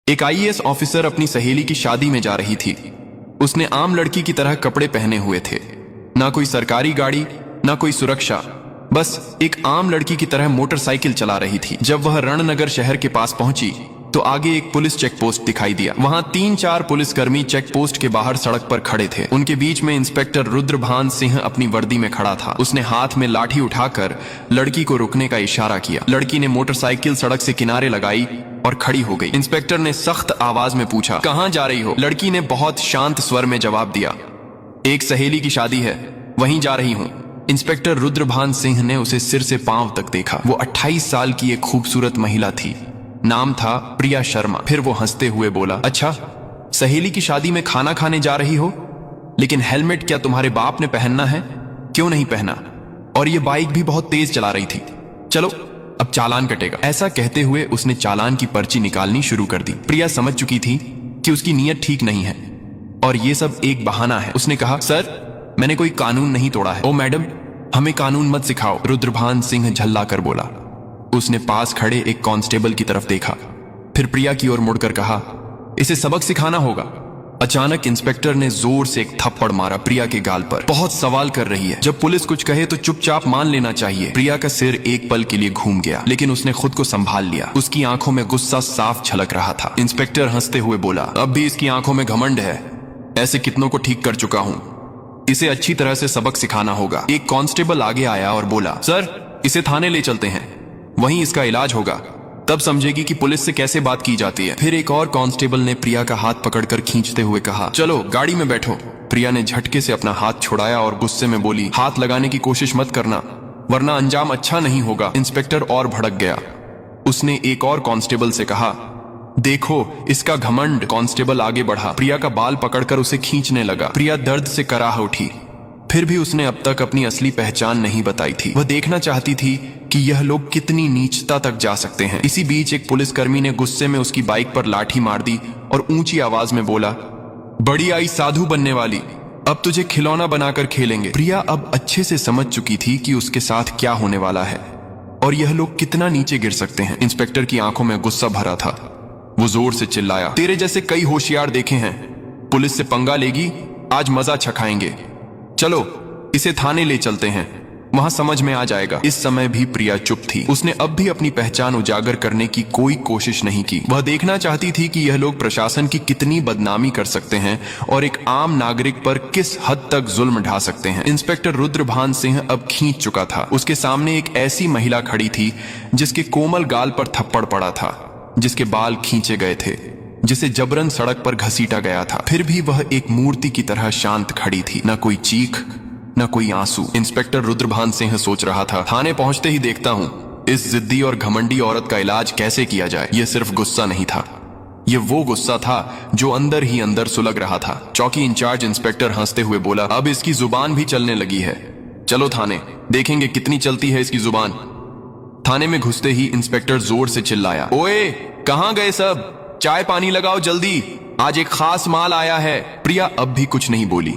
एक IAS officer अपनी सहेली की शादी में जा रही थी। उसने आम लड़की की तरह कपड़े पहने हुए थे, ना कोई सरकारी गाड़ी ना कोई सुरक्षा, बस एक आम लड़की की तरह मोटरसाइकिल चला रही थी। जब वह रणनगर शहर के पास पहुंची तो आगे एक पुलिस चेक पोस्ट दिखाई दिया। वहां 3-4 पुलिसकर्मी चेक पोस्ट के बाहर सड़क पर खड़े थे। उनके बीच में इंस्पेक्टर रुद्रभान सिंह अपनी वर्दी में खड़ा था। उसने हाथ में लाठी उठाकर लड़की को रुकने का इशारा किया। लड़की ने मोटरसाइकिल सड़क से किनारे लगाई और खड़ी हो गई। इंस्पेक्टर ने सख्त आवाज में पूछा, कहां जा रही हो? लड़की ने बहुत शांत स्वर में जवाब दिया, एक सहेली की शादी है, वहीं जा रही हूं। इंस्पेक्टर रुद्रभान सिंह ने उसे सिर से पांव तक देखा। वो 28 साल की एक खूबसूरत महिला थी। नाम था प्रिया शर्मा। फिर वो हंसते हुए बोला, अच्छा, सहेली की शादी में खाना खाने जा रही हो, लेकिन हेलमेट क्या तुम्हारे बाप ने पहनना है? क्यों नहीं पहना? और ये बाइक भी बहुत तेज चला रही थी। चलो अब चालान कटेगा। ऐसा कहते हुए उसने चालान की पर्ची निकालनी शुरू कर दी। प्रिया समझ चुकी थी कि उसकी नीयत ठीक नहीं है और ये सब एक बहाना है। उसने कहा, सर, मैंने कोई कानून नहीं तोड़ा है। ओ मैडम, हमें कानून मत सिखाओ, रुद्रभान सिंह झल्लाकर बोला। उसने पास खड़े एक कांस्टेबल की तरफ देखा, फिर प्रिया की ओर मुड़कर कहा, इसे सबक सिखाना होगा। अचानक इंस्पेक्टर ने जोर से एक थप्पड़ मारा प्रिया के गाल पर। बहुत सवाल कर रही है, जब पुलिस कुछ कहे तो चुपचाप मान लेना चाहिए। प्रिया का सिर एक पल के लिए घूम गया, लेकिन उसने खुद को संभाल लिया। उसकी आंखों में गुस्सा साफ छलक रहा था। इंस्पेक्टर हंसते हुए बोला, अब भी इसकी आंखों में घमंड है। ऐसे कितनों को ठीक कर चुका हूं, इसे अच्छी तरह से सबक सिखाना होगा। एक कांस्टेबल आगे आया और बोला, सर, इसे थाने ले चलते हैं, वहीं इसका इलाज होगा, तब समझेगी कि पुलिस से कैसे बात की जाती है। फिर एक और कांस्टेबल ने प्रिया का हाथ पकड़कर खींचते हुए कहा, चलो गाड़ी में बैठो। प्रिया ने झटके से अपना हाथ छुड़ाया और गुस्से में बोली, हाथ लगाने की कोशिश मत करना, वरना अंजाम अच्छा नहीं होगा। इंस्पेक्टर और भड़क गया। उसने एक और कांस्टेबल से कहा, देखो इसका घमंड। कांस्टेबल आगे बढ़ा, प्रिया का बाल पकड़कर उसे खींचने लगा। प्रिया दर्द से कराह उठी। फिर भी उसने अब तक अपनी असली पहचान नहीं बताई थी। वह देखना चाहती थी कि यह लोग कितनी नीचता तक जा सकते हैं। इसी बीच एक पुलिसकर्मी ने गुस्से में उसकी बाइक पर लाठी मार दी और ऊंची आवाज में बोला, बड़ी आई साधु बनने वाली, अब तुझे खिलौना बनाकर खेलेंगे। प्रिया अब अच्छे से समझ चुकी थी कि उसके साथ क्या होने वाला है और यह लोग कितना नीचे गिर सकते हैं। इंस्पेक्टर की आंखों में गुस्सा भरा था। वो जोर से चिल्लाया, तेरे जैसे कई होशियार देखे हैं, पुलिस से पंगा लेगी, आज मजा चखाएंगे। चलो इसे थाने ले चलते हैं, वहां समझ में आ जाएगा। इस समय भी प्रिया चुप थी। उसने अब भी अपनी पहचान उजागर करने की कोई कोशिश नहीं की। वह देखना चाहती थी कि यह लोग प्रशासन की कितनी बदनामी कर सकते हैं और एक आम नागरिक पर किस हद तक जुल्म ढा सकते हैं। इंस्पेक्टर रुद्रभान सिंह अब खींच चुका था। उसके सामने एक ऐसी महिला खड़ी थी जिसके कोमल गाल पर थप्पड़ पड़ा था, जिसके बाल खींचे गए थे, जिसे जबरन सड़क पर घसीटा गया था। फिर भी वह एक मूर्ति की तरह शांत खड़ी थी, न कोई चीख न कोई आंसू। इंस्पेक्टर रुद्रभान सिंह सोच रहा था, थाने पहुंचते ही देखता हूं इस जिद्दी और घमंडी औरत का इलाज कैसे किया जाए। यह सिर्फ गुस्सा नहीं था, यह वो गुस्सा था जो अंदर ही अंदर सुलग रहा था। चौकी इंचार्ज इंस्पेक्टर हंसते हुए बोला, अब इसकी जुबान भी चलने लगी है, चलो थाने, देखेंगे कितनी चलती है इसकी जुबान। थाने में घुसते ही इंस्पेक्टर जोर से चिल्लाया, ओए कहां गए सब, चाय पानी लगाओ जल्दी, आज एक खास माल आया है। प्रिया अब भी कुछ नहीं बोली,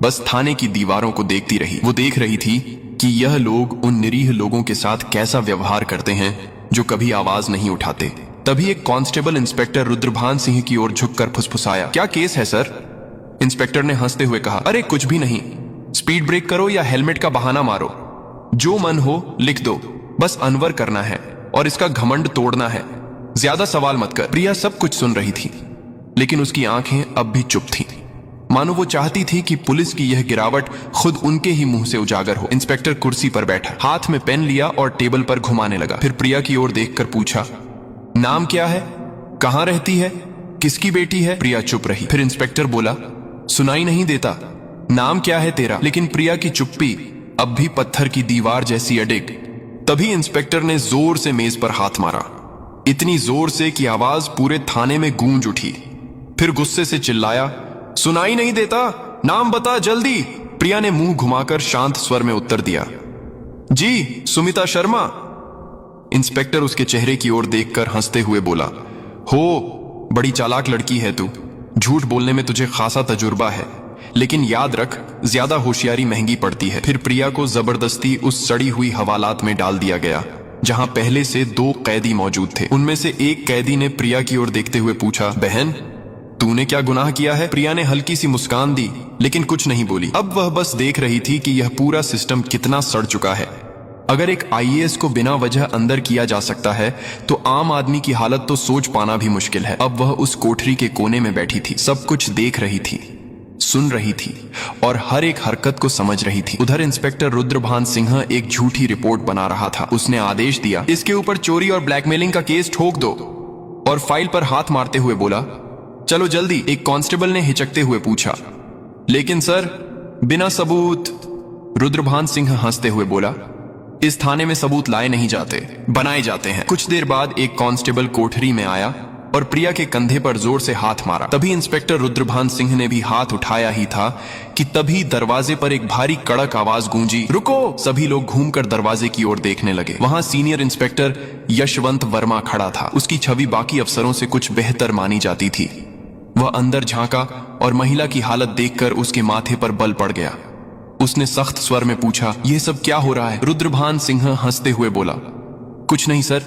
बस थाने की दीवारों को देखती रही। वो देख रही थी कि यह लोग उन निरीह लोगों के साथ कैसा व्यवहार करते हैं जो कभी आवाज नहीं उठाते। तभी एक कांस्टेबल इंस्पेक्टर रुद्रभान सिंह की ओर झुककर फुसफुसाया, क्या केस है सर? इंस्पेक्टर ने हंसते हुए कहा, अरे कुछ भी नहीं, स्पीड ब्रेक करो या हेलमेट का बहाना मारो, जो मन हो लिख दो, बस अनवर करना है और इसका घमंड तोड़ना है, ज्यादा सवाल मत कर। प्रिया सब कुछ सुन रही थी, लेकिन उसकी आंखें अब भी चुप थीं, मानो वो चाहती थी कि पुलिस की यह गिरावट खुद उनके ही मुंह से उजागर हो। इंस्पेक्टर कुर्सी पर बैठा, हाथ में पेन लिया और टेबल पर घुमाने लगा। फिर प्रिया की ओर देखकर पूछा, नाम क्या है, कहां रहती है, किसकी बेटी है? प्रिया चुप रही। फिर इंस्पेक्टर बोला, सुनाई नहीं देता, नाम क्या है तेरा? लेकिन प्रिया की चुप्पी अब भी पत्थर की दीवार जैसी अडिग। तभी इंस्पेक्टर ने जोर से मेज पर हाथ मारा, इतनी जोर से कि आवाज पूरे थाने में गूंज उठी। फिर गुस्से से चिल्लाया, सुनाई नहीं देता, नाम बता जल्दी। प्रिया ने मुंह घुमाकर शांत स्वर में उत्तर दिया, जी सुमिता शर्मा। इंस्पेक्टर उसके चेहरे की ओर देखकर हंसते हुए बोला, हो बड़ी चालाक लड़की है तू, झूठ बोलने में तुझे खासा तजुर्बा है, लेकिन याद रख ज्यादा होशियारी महंगी पड़ती है। फिर प्रिया को जबरदस्ती उस सड़ी हुई हवालात में डाल दिया गया जहां पहले से 2 कैदी मौजूद थे। उनमें से एक कैदी ने प्रिया की ओर देखते हुए पूछा, बहन तूने क्या गुनाह किया है? प्रिया ने हल्की सी मुस्कान दी लेकिन कुछ नहीं बोली। अब वह बस देख रही थी कि यह पूरा सिस्टम कितना सड़ चुका है। अगर एक आईएएस को बिना वजह अंदर किया जा सकता है तो आम आदमी की हालत तो सोच पाना भी मुश्किल है। अब वह उस कोठरी के कोने में बैठी थी, सब कुछ देख रही थी, सुन रही थी और हर एक हरकत को समझ रही थी। उधर इंस्पेक्टर रुद्रभान सिंह एक झूठी रिपोर्ट बना रहा था। उसने आदेश दिया, इसके ऊपर चोरी और ब्लैकमेलिंग का केस ठोक दो, और फाइल पर हाथ मारते हुए बोला, चलो जल्दी। एक कांस्टेबल ने हिचकते हुए पूछा, लेकिन सर बिना सबूत? रुद्रभान सिंह हंसते हुए बोला, इस थाने में सबूत लाए नहीं जाते, बनाए जाते हैं। कुछ देर बाद एक कांस्टेबल कोठरी में आया और प्रिया के कंधे पर जोर से हाथ मारा। तभी इंस्पेक्टर रुद्रभान सिंह ने भी हाथ उठाया ही था कि तभी दरवाजे पर एक भारी कड़क आवाज गूंजी, रुको। सभी लोग घूमकर दरवाजे की ओर देखने लगे। वहां सीनियर इंस्पेक्टर यशवंत वर्मा खड़ा था। उसकी छवि बाकी अफसरों से कुछ बेहतर मानी जाती थी। वह अंदर झांका और महिला की हालत देखकर उसके माथे पर बल पड़ गया। उसने सख्त स्वर में पूछा, यह सब क्या हो रहा है? रुद्रभान सिंह हंसते हुए बोला, कुछ नहीं सर,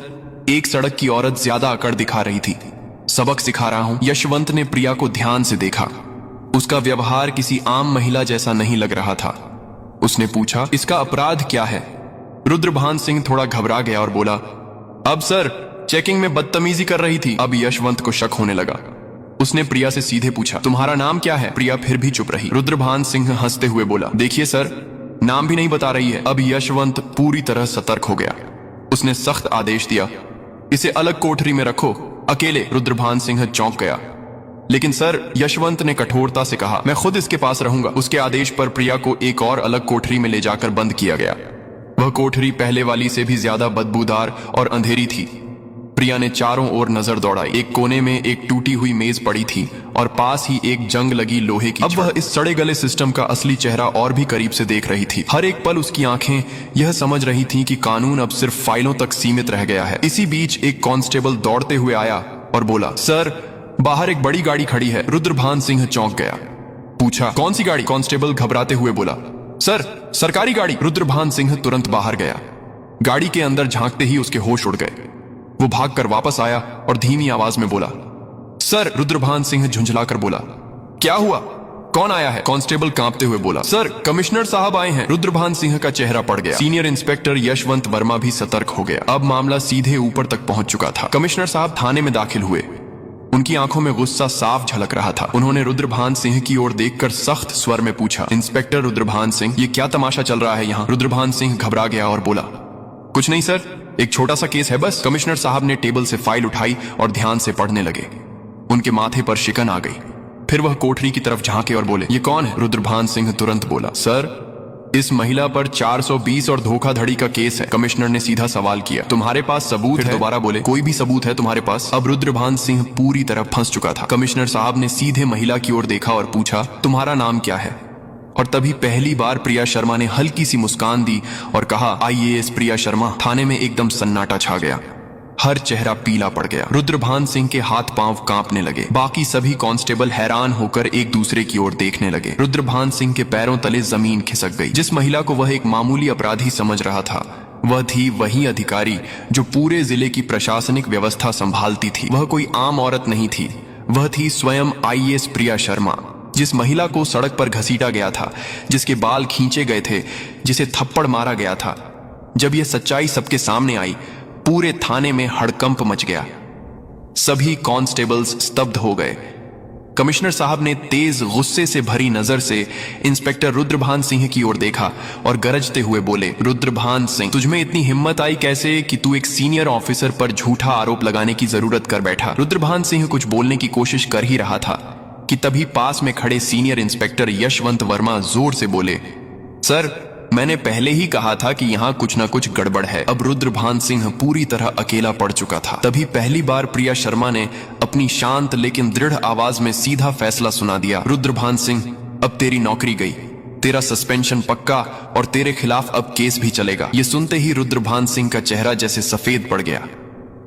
एक सड़क की औरत ज्यादा अकड़ दिखा रही थी, सबक सिखा रहा हूं। यशवंत ने प्रिया को ध्यान से देखा। उसका व्यवहार किसी आम महिला जैसा नहीं लग रहा था। उसने पूछा, इसका अपराध क्या है? रुद्रभान सिंह थोड़ा घबरा गया और बोला, अब सर चेकिंग में बदतमीजी कर रही थी। अब यशवंत को शक होने लगा। उसने प्रिया से सीधे पूछा, तुम्हारा नाम क्या है? प्रिया फिर भी चुप रही। रुद्रभान सिंह हंसते हुए बोला, देखिए सर, नाम भी नहीं बता रही है। अब यशवंत पूरी तरह सतर्क हो गया। उसने सख्त आदेश दिया, इसे अलग कोठरी में रखो, अकेले। रुद्रभान सिंह चौंक गया। लेकिन सर, यशवंत ने कठोरता से कहा, मैं खुद इसके पास रहूंगा। उसके आदेश पर प्रिया को एक और अलग कोठरी में ले जाकर बंद किया गया। वह कोठरी पहले वाली से भी ज्यादा बदबूदार और अंधेरी थी। प्रिया ने चारों ओर नजर दौड़ाई। एक कोने में एक टूटी हुई मेज पड़ी थी और पास ही एक जंग लगी लोहे की। अब वह इस सड़े गले सिस्टम का असली चेहरा और भी करीब से देख रही थी। हर एक पल उसकी आंखें यह समझ रही थीं कि कानून अब सिर्फ फाइलों तक सीमित रह गया है। इसी बीच एक कांस्टेबल दौड़ते हुए आया और बोला, सर बाहर एक बड़ी गाड़ी खड़ी है। रुद्रभान सिंह चौंक गया। पूछा, कौन सी गाड़ी? कांस्टेबल घबराते हुए बोला, सर सरकारी गाड़ी। रुद्रभान सिंह तुरंत बाहर गया। गाड़ी के अंदर झांकते ही उसके होश उड़ गए। वो भागकर वापस आया और धीमी आवाज में बोला, सर। रुद्रभान सिंह झुंझलाकर बोला, क्या हुआ? कौन आया है? कांस्टेबल कांपते हुए बोला, सर कमिश्नर साहब आए हैं। रुद्रभान सिंह का चेहरा पड़ गया। सीनियर इंस्पेक्टर यशवंत वर्मा भी सतर्क हो गया। अब मामला सीधे ऊपर तक पहुंच चुका था। कमिश्नर साहब थाने में दाखिल हुए। उनकी आंखों में गुस्सा साफ झलक रहा था। उन्होंने रुद्रभान सिंह की ओर देखकर सख्त स्वर में पूछा, इंस्पेक्टर रुद्रभान सिंह, ये क्या तमाशा चल रहा है यहाँ? रुद्रभान सिंह घबरा गया और बोला, कुछ नहीं सर, एक छोटा सा केस है बस। कमिश्नर साहब ने टेबल से फाइल उठाई और ध्यान से पढ़ने लगे। उनके माथे पर शिकन आ गई। फिर वह कोठरी की तरफ झांके और बोले, ये कौन है? रुद्रभान सिंह तुरंत बोला, सर इस महिला पर 420 और धोखाधड़ी का केस है। कमिश्नर ने सीधा सवाल किया, तुम्हारे पास सबूत है? दोबारा बोले, कोई भी सबूत है तुम्हारे पास? अब रुद्रभान सिंह पूरी तरह फंस चुका था। कमिश्नर साहब ने सीधे महिला की ओर देखा और पूछा, तुम्हारा नाम क्या है? और तभी पहली बार प्रिया शर्मा ने हल्की सी मुस्कान दी और कहा, आईएएस प्रिया शर्मा। थाने में एकदम सन्नाटा छा गया। हर चेहरा पीला पड़ गया। रुद्रभान सिंह के हाथ पांव कांपने लगे। बाकी सभी कांस्टेबल हैरान होकर एक दूसरे की ओर देखने लगे। रुद्रभान सिंह के पैरों तले जमीन खिसक गई। जिस महिला को वह एक मामूली अपराधी समझ रहा था, वह थी वही अधिकारी जो पूरे जिले की प्रशासनिक व्यवस्था संभालती थी। वह कोई आम औरत नहीं थी, वह थी स्वयं आईएएस प्रिया शर्मा। जिस महिला को सड़क पर घसीटा गया था, जिसके बाल खींचे गए थे, जिसे थप्पड़ मारा गया था, जब यह सच्चाई सबके सामने आई, पूरे थाने में हड़कंप मच गया। सभी कांस्टेबल्स स्तब्ध हो गए। कमिश्नर साहब ने तेज गुस्से से भरी नजर से इंस्पेक्टर रुद्रभान सिंह की ओर देखा और गरजते हुए बोले, रुद्रभान सिंह, तुझमें इतनी हिम्मत आई कैसे कि तू एक सीनियर ऑफिसर पर झूठा आरोप लगाने की जरूरत कर बैठा? रुद्रभान सिंह कुछ बोलने की कोशिश कर ही रहा था कि तभी पास में खड़े सीनियर इंस्पेक्टर यशवंत वर्मा जोर से बोले, सर मैंने पहले ही कहा था कि यहाँ कुछ ना कुछ गड़बड़ है। अब रुद्रभान सिंह पूरी तरह अकेला पड़ चुका था। तभी पहली बार प्रिया शर्मा ने अपनी शांत लेकिन दृढ़ आवाज में सीधा फैसला सुना दिया, रुद्रभान सिंह, अब तेरी नौकरी गई, तेरा सस्पेंशन पक्का और तेरे खिलाफ अब केस भी चलेगा। ये सुनते ही रुद्रभान सिंह का चेहरा जैसे सफेद पड़ गया,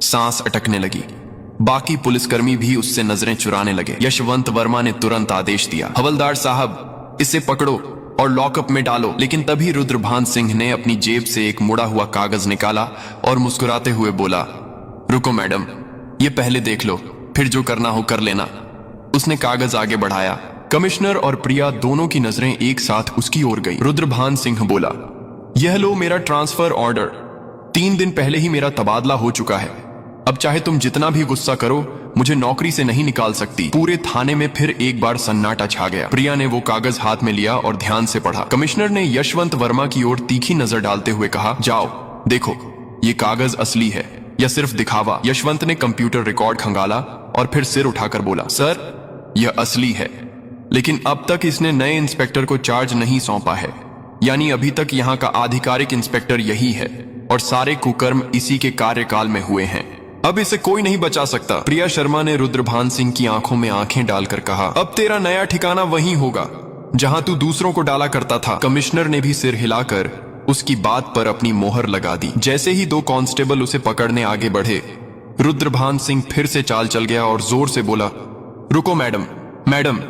सांस अटकने लगी। बाकी पुलिसकर्मी भी उससे नजरें चुराने लगे। यशवंत वर्मा ने तुरंत आदेश दिया, हवलदार साहब इसे पकड़ो। और लॉकअप में डालो। लेकिन तभी रुद्रभान सिंह ने अपनी जेब से एक मुड़ा हुआ कागज निकाला और मुस्कुराते हुए बोला, रुको मैडम, ये पहले देख लो, फिर जो करना हो कर लेना। उसने कागज आगे बढ़ाया। कमिश्नर और प्रिया दोनों की नजरें एक साथ उसकी ओर गई। रुद्रभान सिंह बोला, यह लो मेरा ट्रांसफर ऑर्डर। 3 दिन पहले ही मेरा तबादला हो चुका है। अब चाहे तुम जितना भी गुस्सा करो, मुझे नौकरी से नहीं निकाल सकती। पूरे थाने में फिर एक बार सन्नाटा छा गया। प्रिया ने वो कागज हाथ में लिया और ध्यान से पढ़ा। कमिश्नर ने यशवंत वर्मा की ओर तीखी नजर डालते हुए कहा, जाओ देखो ये कागज असली है या सिर्फ दिखावा। यशवंत ने कंप्यूटर रिकॉर्ड खंगाला और फिर सिर उठाकर बोला, सर यह असली है, लेकिन अब तक इसने नए इंस्पेक्टर को चार्ज नहीं सौंपा है। यानी अभी तक यहाँ का आधिकारिक इंस्पेक्टर यही है और सारे कुकर्म इसी के कार्यकाल में हुए हैं। अब इसे कोई नहीं बचा सकता। प्रिया शर्मा ने रुद्रभान सिंह की आंखों में आंखें डालकर कहा, अब तेरा नया ठिकाना वहीं होगा जहां तू दूसरों को डाला करता था। कमिश्नर ने भी सिर हिलाकर उसकी बात पर अपनी मोहर लगा दी। जैसे ही 2 कांस्टेबल उसे पकड़ने आगे बढ़े, रुद्रभान सिंह फिर से चाल चल गया और जोर से बोला, रुको मैडम, मैडम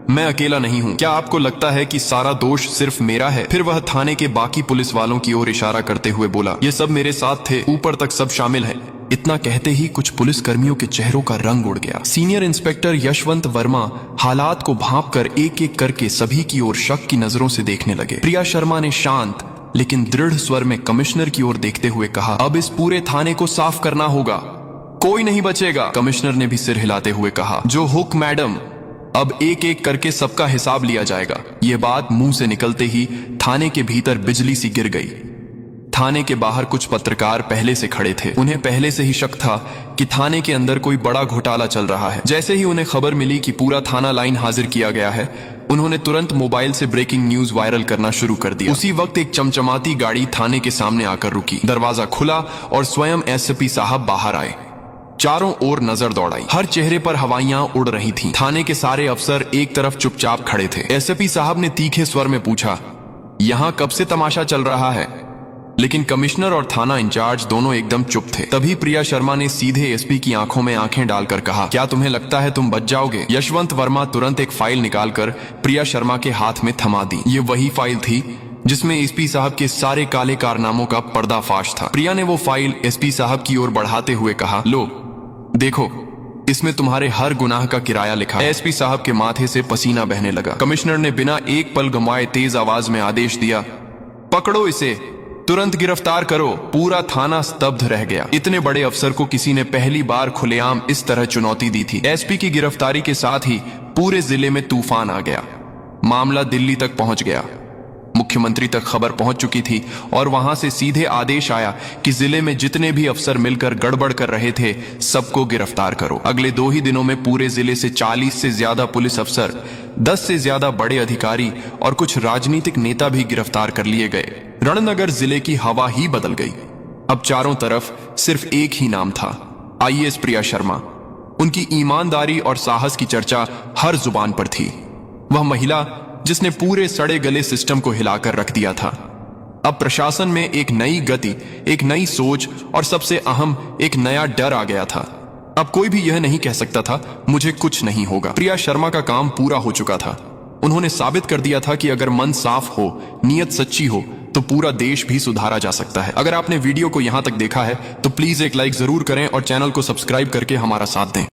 मैं अकेला नहीं हूं। क्या आपको लगता है कि सारा दोष सिर्फ मेरा है? फिर वह थाने के बाकी पुलिस वालों की ओर इशारा करते हुए बोला, ये सब मेरे साथ थे, ऊपर तक सब शामिल है। इतना कहते ही कुछ पुलिस कर्मियों के चेहरों का रंग उड़ गया। सीनियर इंस्पेक्टर यशवंत वर्मा हालात को भांपकर एक एक करके सभी की ओर शक की नजरों से देखने लगे। प्रिया शर्मा ने शांत लेकिन दृढ़ स्वर में कमिश्नर की ओर देखते हुए कहा, अब इस पूरे थाने को साफ करना होगा, कोई नहीं बचेगा। कमिश्नर ने भी सिर हिलाते हुए कहा, जो हुक मैडम, अब एक एक करके सबका हिसाब लिया जाएगा। यह बात मुंह से निकलते ही थाने के भीतर बिजली सी गिर गई। थाने के बाहर कुछ पत्रकार पहले से खड़े थे। उन्हें पहले से ही शक था कि थाने के अंदर कोई बड़ा घोटाला चल रहा है। जैसे ही उन्हें खबर मिली कि पूरा थाना लाइन हाजिर किया गया है, उन्होंने तुरंत मोबाइल से ब्रेकिंग न्यूज वायरल करना शुरू कर दिया। उसी वक्त एक चमचमाती गाड़ी थाने के सामने आकर रुकी। दरवाजा खुला और स्वयं एसपी साहब बाहर आए। चारों ओर नजर दौड़ाई। हर चेहरे पर हवाइयां उड़ रही थीं। थाने के सारे अफसर एक तरफ चुपचाप खड़े थे। एसपी साहब ने तीखे स्वर में पूछा, यहां कब से तमाशा चल रहा है? लेकिन कमिश्नर और थाना इंचार्ज दोनों एकदम चुप थे। तभी प्रिया शर्मा ने सीधे एसपी की आंखों में आंखें डालकर कहा, क्या तुम्हें लगता है तुम बच जाओगे? यशवंत वर्मा तुरंत एक फाइल निकालकर प्रिया शर्मा के हाथ में थमा दी। ये वही फाइल थी जिसमें एसपी साहब के सारे काले कारनामों का पर्दाफाश था। प्रिया ने वो फाइल एसपी साहब की ओर बढ़ाते हुए कहा, लो देखो, इसमें तुम्हारे हर गुनाह का किराया लिखा है। एसपी साहब के माथे से पसीना बहने लगा। कमिश्नर ने बिना एक पल गंवाए तेज आवाज में आदेश दिया, पकड़ो इसे, तुरंत गिरफ्तार करो। पूरा थाना स्तब्ध रह गया। इतने बड़े अफसर को किसी ने पहली बार खुलेआम इस तरह चुनौती दी थी। एसपी की गिरफ्तारी के साथ ही पूरे जिले में तूफान आ गया। मामला दिल्ली तक पहुंच गया। मुख्यमंत्री तक खबर पहुंच चुकी थी और वहां से सीधे आदेश आया कि जिले में जितने भी अफसर मिलकर गड़बड़ कर रहे थे सबको गिरफ्तार करो। अगले 2 ही दिनों में पूरे जिले से 40 से ज्यादा पुलिस अफसर, 10 से ज्यादा बड़े अधिकारी और कुछ राजनीतिक नेता भी गिरफ्तार कर लिए गए। रणनगर जिले की हवा ही बदल गई। अब चारों तरफ सिर्फ एक ही नाम था, आईएएस प्रिया शर्मा। उनकी ईमानदारी और साहस की चर्चा हर जुबान पर थी। वह महिला जिसने पूरे सड़े गले सिस्टम को हिलाकर रख दिया था। अब प्रशासन में एक नई गति, एक नई सोच और सबसे अहम एक नया डर आ गया था। अब कोई भी यह नहीं कह सकता था मुझे कुछ नहीं होगा। प्रिया शर्मा का काम पूरा हो चुका था। उन्होंने साबित कर दिया था कि अगर मन साफ हो, नीयत सच्ची हो, तो पूरा देश भी सुधारा जा सकता है। अगर आपने वीडियो को यहां तक देखा है तो प्लीज एक लाइक जरूर करें और चैनल को सब्सक्राइब करके हमारा साथ दें।